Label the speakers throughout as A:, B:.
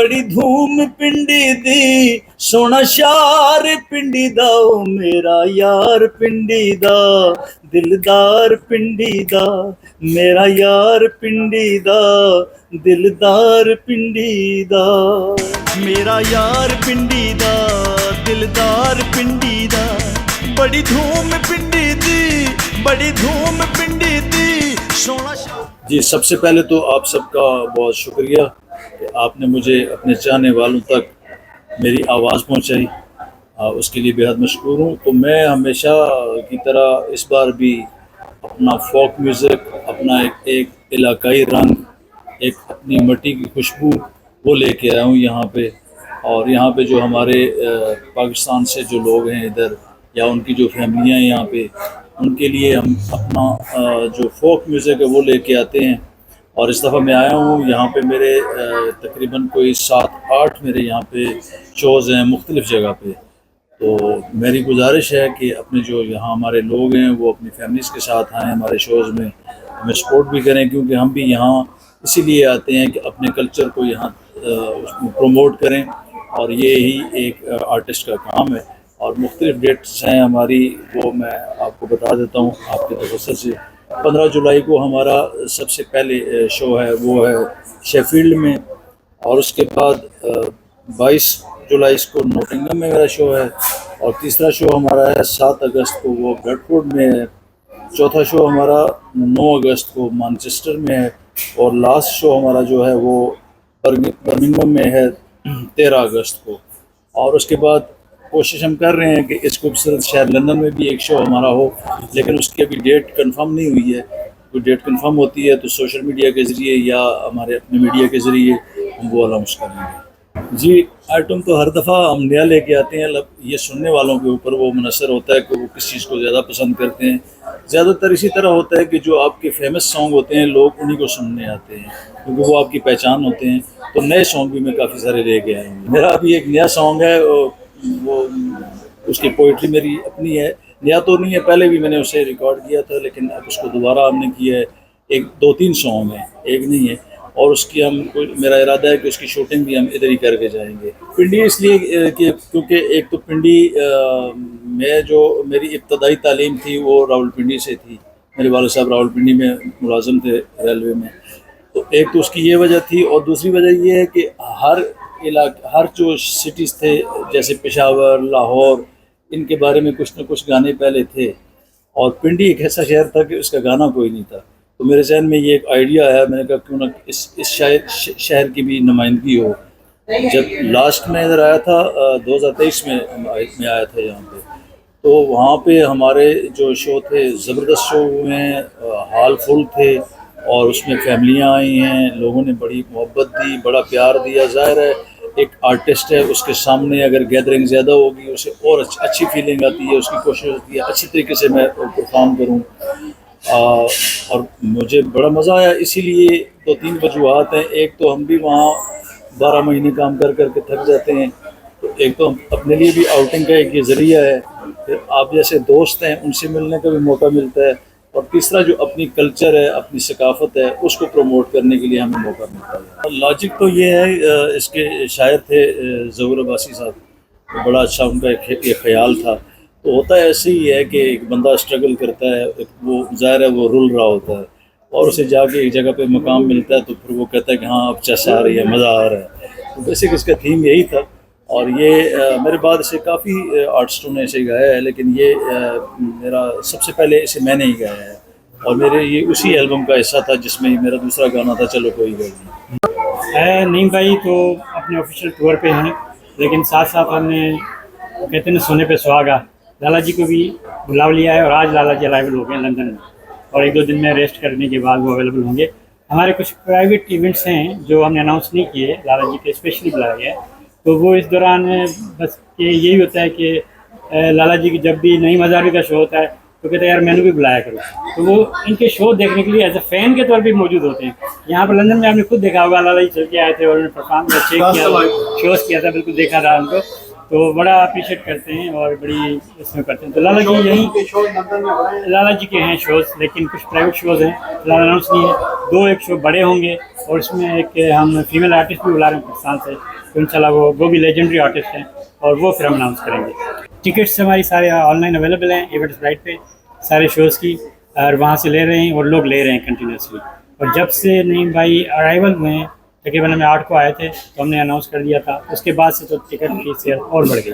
A: बड़ी धूम पिंडी दी सोना शार पिंडी दा ओ मेरा यार पिंडी दा दिलदार पिंडी दा मेरा यार पिंडी दा दिलदार पिंडी दा मेरा यार पिंडी दा दिलदार पिंडी दा बड़ी धूम पिंडी दी बड़ी धूम पिंडी दी सोना शार। जी सबसे पहले तो आप सबका बहुत शुक्रिया कि आपने मुझे अपने चाहने वालों तक मेरी आवाज़ पहुंचाई, उसके लिए बेहद मशकूर हूँ। तो मैं हमेशा की तरह इस बार भी अपना फोक म्यूज़िक, अपना एक इलाकाई रंग, एक अपनी मिट्टी की खुशबू वो लेके आया हूँ यहाँ पे। और यहाँ पे जो हमारे पाकिस्तान से जो लोग हैं इधर या उनकी जो फैमिलियाँ हैं यहाँ पे, उनके लिए हम अपना जो फोक म्यूज़िक है वो लेके आते हैं। और इस दफ़ा मैं आया हूँ यहाँ पे, मेरे तकरीबन कोई 7-8 मेरे यहाँ पे शोज़ हैं मुख्तलिफ़ जगह पे। तो मेरी गुजारिश है कि अपने जो यहाँ हमारे लोग हैं वो अपनी फैमिलीज़ के साथ आएँ हमारे शोज़ में, हमें सपोर्ट भी करें, क्योंकि हम भी यहाँ इसीलिए आते हैं कि अपने कल्चर को यहाँ प्रमोट करें। और ये ही एक आर्टिस्ट का काम है। और मुख्तलिफ़ डेट्स हैं हमारी, वो मैं आपको बता देता हूँ आपके तवज्जो से। 15 जुलाई को हमारा सबसे पहले शो है वो है शेफील्ड में, और उसके बाद 22 जुलाई को नोटिंगम में मेरा शो है, और तीसरा शो हमारा है 7 अगस्त को वो ब्रेडफोर्ड में है, चौथा शो हमारा 9 अगस्त को मैनचेस्टर में है, और लास्ट शो हमारा जो है वो बर्मिंघम में है 13 अगस्त को। और उसके बाद कोशिश हम कर रहे हैं कि इस खूबसूरत शहर लंदन में भी एक शो हमारा हो, लेकिन उसकी अभी डेट कंफर्म नहीं हुई है। तो डेट कंफर्म होती है तो सोशल मीडिया के ज़रिए या हमारे अपने मीडिया के ज़रिए हम वो अनाउंस करेंगे। जी आइटम तो हर दफ़ा हम नया लेके आते हैं, ये सुनने वालों के ऊपर वो मुनसर होता है कि वो किस चीज़ को ज़्यादा पसंद करते हैं। ज़्यादातर इसी तरह होता है कि जो आपके फेमस सॉन्ग होते हैं लोग उन्हीं को सुनने आते हैं, क्योंकि वो आपकी पहचान होते हैं। तो नए सॉन्ग भी मैं काफ़ी सारे लेके आया हूँ। मेरा अभी एक नया सॉन्ग है, वो उसकी पोइट्री मेरी अपनी है, नया तो नहीं है, पहले भी मैंने उसे रिकॉर्ड किया था, लेकिन अब उसको दोबारा हमने किया है। एक 2-3 सॉन्ग हैं, एक नहीं है। और उसकी मेरा इरादा है कि उसकी शूटिंग भी हम इधर ही करके जाएंगे। पिंडी इसलिए कि क्योंकि एक तो पिंडी में जो मेरी इब्तदाई तालीम थी वो रावलपिंडी से थी, मेरे वालिद साहब रावलपिंडी में मुलाजिम थे रेलवे में। तो एक तो उसकी ये वजह थी, और दूसरी वजह ये है कि हर जो सिटीज़ थे जैसे पेशावर, लाहौर, इनके बारे में कुछ न कुछ गाने पहले थे, और पिंडी एक ऐसा शहर था कि उसका गाना कोई नहीं था। तो मेरे जहन में ये एक आइडिया आया, मैंने कहा क्यों ना इस शहर की भी नुमाइंदगी हो। जब लास्ट में इधर आया था 2023 में आया था यहाँ पे, तो वहाँ पे हमारे जो शो थे ज़बरदस्त शो हुए हैं, हाल फुल थे, और उसमें फैमिलियाँ आई हैं, लोगों ने बड़ी मोहब्बत दी, बड़ा प्यार दिया। ज़ाहिर है एक आर्टिस्ट है, उसके सामने अगर गैदरिंग ज़्यादा होगी उसे और अच्छी फीलिंग आती है, उसकी कोशिश होती है अच्छी तरीके से मैं परफॉर्म करूँ। और मुझे बड़ा मज़ा आया, इसीलिए 2-3 वजूहात हैं। एक तो हम भी वहाँ 12 महीने काम कर के थक जाते हैं, तो एक तो अपने लिए भी आउटिंग का एक ये ज़रिया है, फिर आप जैसे दोस्त हैं उनसे मिलने का भी मौका मिलता है, और तीसरा जो अपनी कल्चर है, अपनी सकाफ़त है, उसको प्रमोट करने के लिए हमें मौका मिलता है। लॉजिक तो ये है, इसके शायर थे ज़हूर अब्बासी साहब, तो बड़ा अच्छा उनका एक ख्याल था। तो होता है ऐसे ही है कि एक बंदा स्ट्रगल करता है, वो ज़ाहिर है वो रुल रहा होता है, और उसे जाके एक जगह पे मकाम मिलता है तो फिर वो कहता है कि हाँ अब चस आ रही है, मज़ा आ रहा है। तो बेसिक इसका थीम यही था। और ये मेरे बाद इसे काफ़ी आर्टिस्टों ने इसे गाया है, लेकिन ये मेरा सबसे पहले इसे मैंने ही गाया है, और मेरे ये उसी एल्बम का हिस्सा था जिसमें मेरा दूसरा गाना था चलो कोई गल नहीं।
B: नीम भाई तो अपने ऑफिशियल टूर पे हैं, लेकिन साथ साथ हमने कहते हैं सोने पे सुहागा लाला जी को भी बुला लिया है, और आज लाला जी अवेलेबल हो गए लंदन में, और 1-2 दिन में रेस्ट करने के बाद वो अवेलेबल होंगे। हमारे कुछ प्राइवेट इवेंट्स हैं जो हमने अनाउंस नहीं किए, लाला जी के स्पेशली बुलाया गया है। तो वो इस दौरान बस यही होता है कि लाला जी की जब भी नई मज़ारी का शो होता है तो कहते हैं यार मैंने भी बुलाया करो, तो वो इनके शो देखने के लिए एज अ फ़ैन के तौर पे मौजूद होते हैं। यहाँ पर लंदन में आपने खुद देखा होगा, लाला जी चल के आए थे और उन्होंने परफॉर्म अच्छे किया, शोज़ किया था, बिल्कुल देखा था उनको, तो बड़ा अप्रिशिएट करते हैं और बड़ी इसमें करते हैं। तो लाला जी यहीं लाला जी के हैं शोज़, लेकिन कुछ प्राइवेट शोज़ हैं फिलहाल अनाउंस नहीं है। 2 एक शो बड़े होंगे اور اس میں ایک ہم فیمیل آرٹسٹ بھی بلا رہے ہیں پاکستان سے، تو انشاءاللہ وہ بھی لیجنڈری آرٹسٹ ہیں اور وہ پھر ہم اناؤنس کریں گے۔ ٹکٹس ہماری سارے آن لائن اویلیبل ہیں ایونٹ برائٹ پہ سارے شوز کی، اور وہاں سے لے رہے ہیں اور لوگ لے رہے ہیں کنٹینیوسلی۔ اور جب سے نعیم بھائی ارائیول ہوئے ہیں، تقریباً ہمیں 8 کو آئے تھے تو ہم نے اناؤنس کر دیا تھا، اس کے بعد سے تو ٹکٹ کی سیل اور بڑھ گئی۔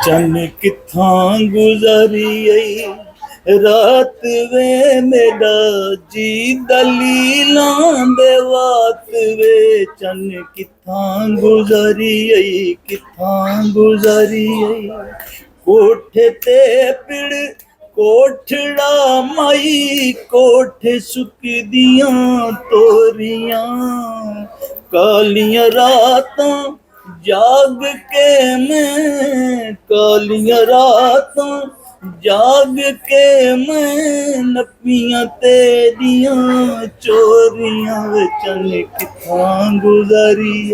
A: چن کتھاں گزاری رات وے میرا جی دلیلاں دے وات وے، چن کتھاں گزاری کتھاں گزاری کوٹھے تے پڑ کوٹھڑا مائی کوٹھے سکدیاں توریاں، کالیاں راتاں جاگ کے میں کالیاں راتاں جاگ کے میں نپیاں تیریاں چوریاں، چن کتھاں گزاری